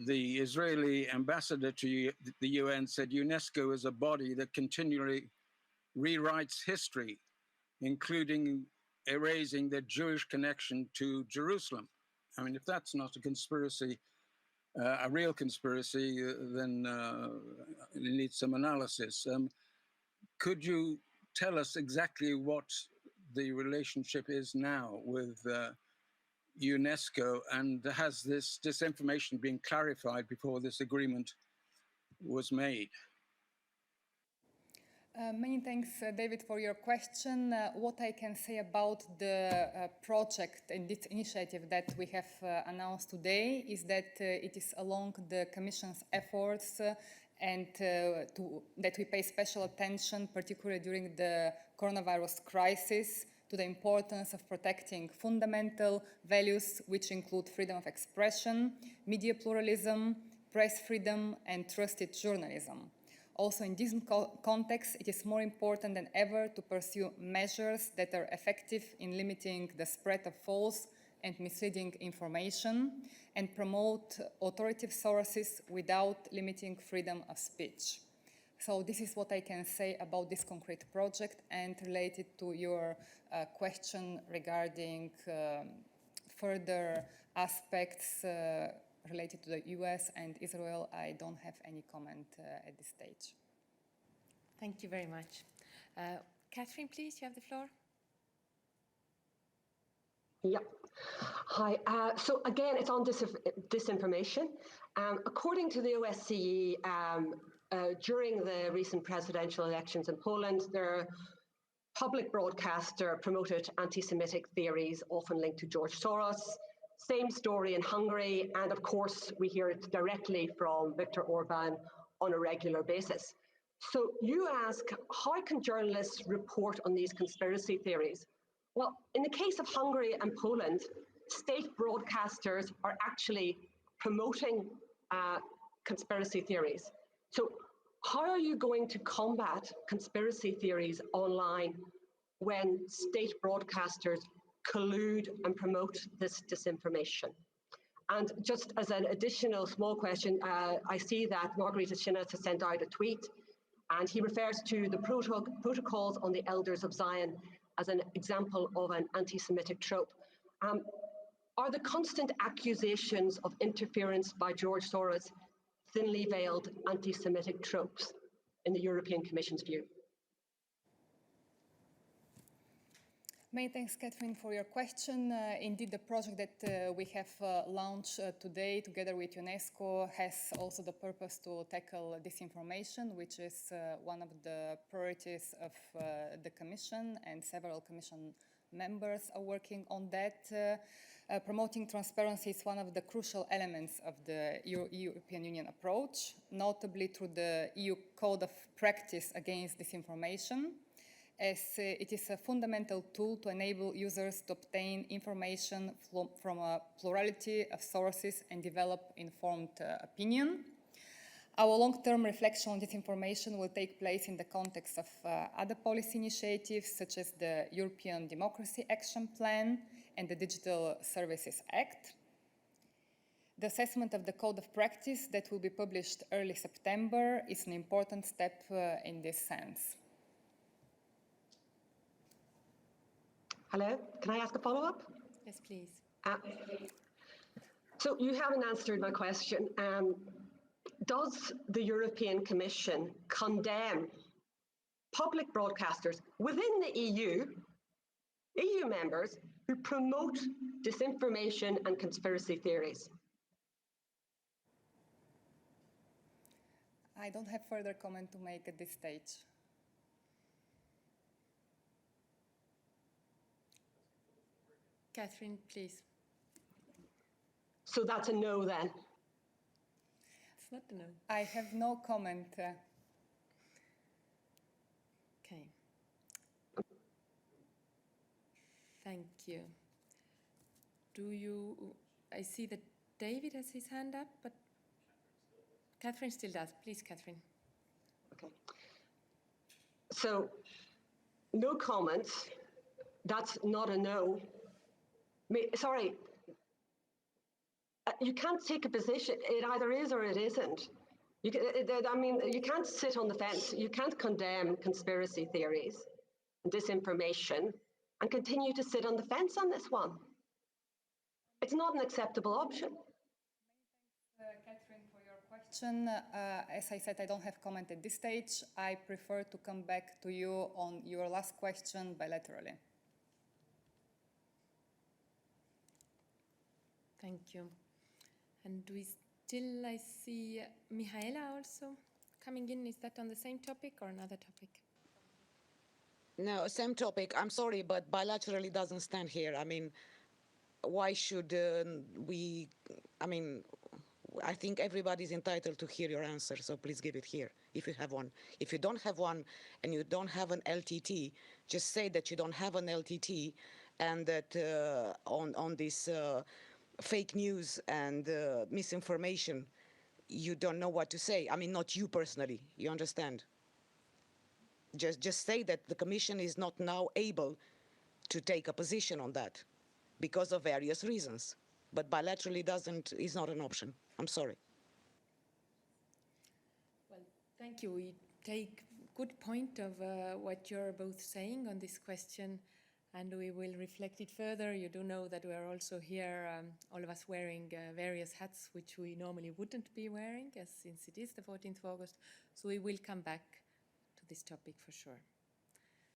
the Israeli ambassador to the UN said UNESCO is a body that continually rewrites history, including erasing the Jewish connection to Jerusalem. I mean, if that's not a conspiracy, a real conspiracy, then it needs some analysis. Could you tell us exactly what the relationship is now with UNESCO, and has this disinformation been clarified before this agreement was made? Many thanks, David, for your question. What I can say about the project and this initiative that we have announced today is that it is along the Commission's efforts and that we pay special attention, particularly during the coronavirus crisis, to the importance of protecting fundamental values, which include freedom of expression, media pluralism, press freedom, and trusted journalism. Also, in this context, it is more important than ever to pursue measures that are effective in limiting the spread of false and misleading information and promote authoritative sources without limiting freedom of speech. So this is what I can say about this concrete project. And related to your question regarding further aspects related to the US and Israel, I don't have any comment at this stage. Thank you very much. Catherine, please, you have the floor. Yeah. Hi. So again, it's on disinformation. According to the OSCE, during the recent presidential elections in Poland, their public broadcaster promoted anti-Semitic theories, often linked to George Soros. Same story in Hungary, and of course, we hear it directly from Viktor Orban on a regular basis. So you ask, how can journalists report on these conspiracy theories? Well, in the case of Hungary and Poland, state broadcasters are actually promoting conspiracy theories. So how are you going to combat conspiracy theories online when state broadcasters collude and promote this disinformation? And just as an additional small question, I see that Margarita Schinners has sent out a tweet, and he refers to the protocols on the elders of Zion as an example of an anti-Semitic trope. Are the constant accusations of interference by George Soros thinly veiled anti-Semitic tropes in the European Commission's view? Many thanks, Catherine, for your question. Indeed, the project that we have launched today together with UNESCO has also the purpose to tackle disinformation, which is one of the priorities of the Commission, and several Commission members are working on that. Promoting transparency is one of the crucial elements of the European Union approach, notably through the EU Code of Practice against Disinformation, as it is a fundamental tool to enable users to obtain information from a plurality of sources and develop informed opinion. Our long-term reflection on disinformation will take place in the context of other policy initiatives, such as the European Democracy Action Plan and the Digital Services Act. The assessment of the Code of Practice that will be published early September is an important step in this sense. Hello, can I ask a follow-up? Yes, please. So you haven't answered my question. Does the European Commission condemn public broadcasters within the EU members who promote disinformation and conspiracy theories? I don't have further comment to make at this stage. Catherine, please. So that's a no then? It's not a no. I have no comment. Okay. Thank you. I see that David has his hand up, but Catherine still does. Please, Catherine. Okay. So, no comments. That's not a no. Sorry. you can't take a position. It either is or it isn't. You can't sit on the fence. You can't condemn conspiracy theories and disinformation and continue to sit on the fence on this one. It's not an acceptable option. Catherine, for your question. As I said, I don't have comment at this stage. I prefer to come back to you on your last question bilaterally. Thank you. And I see Mihaela also coming in. Is that on the same topic or another topic? No, same topic. I'm sorry, but bilaterally doesn't stand here. I mean, why should we? I mean, I think everybody's entitled to hear your answer, so please give it here if you have one. If you don't have one and you don't have an LTT, just say that you don't have an LTT and that on this fake news and misinformation, you don't know what to say. I mean, not you personally, you understand? Just say that the Commission is not now able to take a position on that because of various reasons. But bilaterally is not an option. I'm sorry. Well, thank you. We take good point of what you're both saying on this question, and we will reflect it further. You do know that we're also here, all of us wearing various hats, which we normally wouldn't be wearing, since it is the 14th of August. So we will come back to this topic for sure.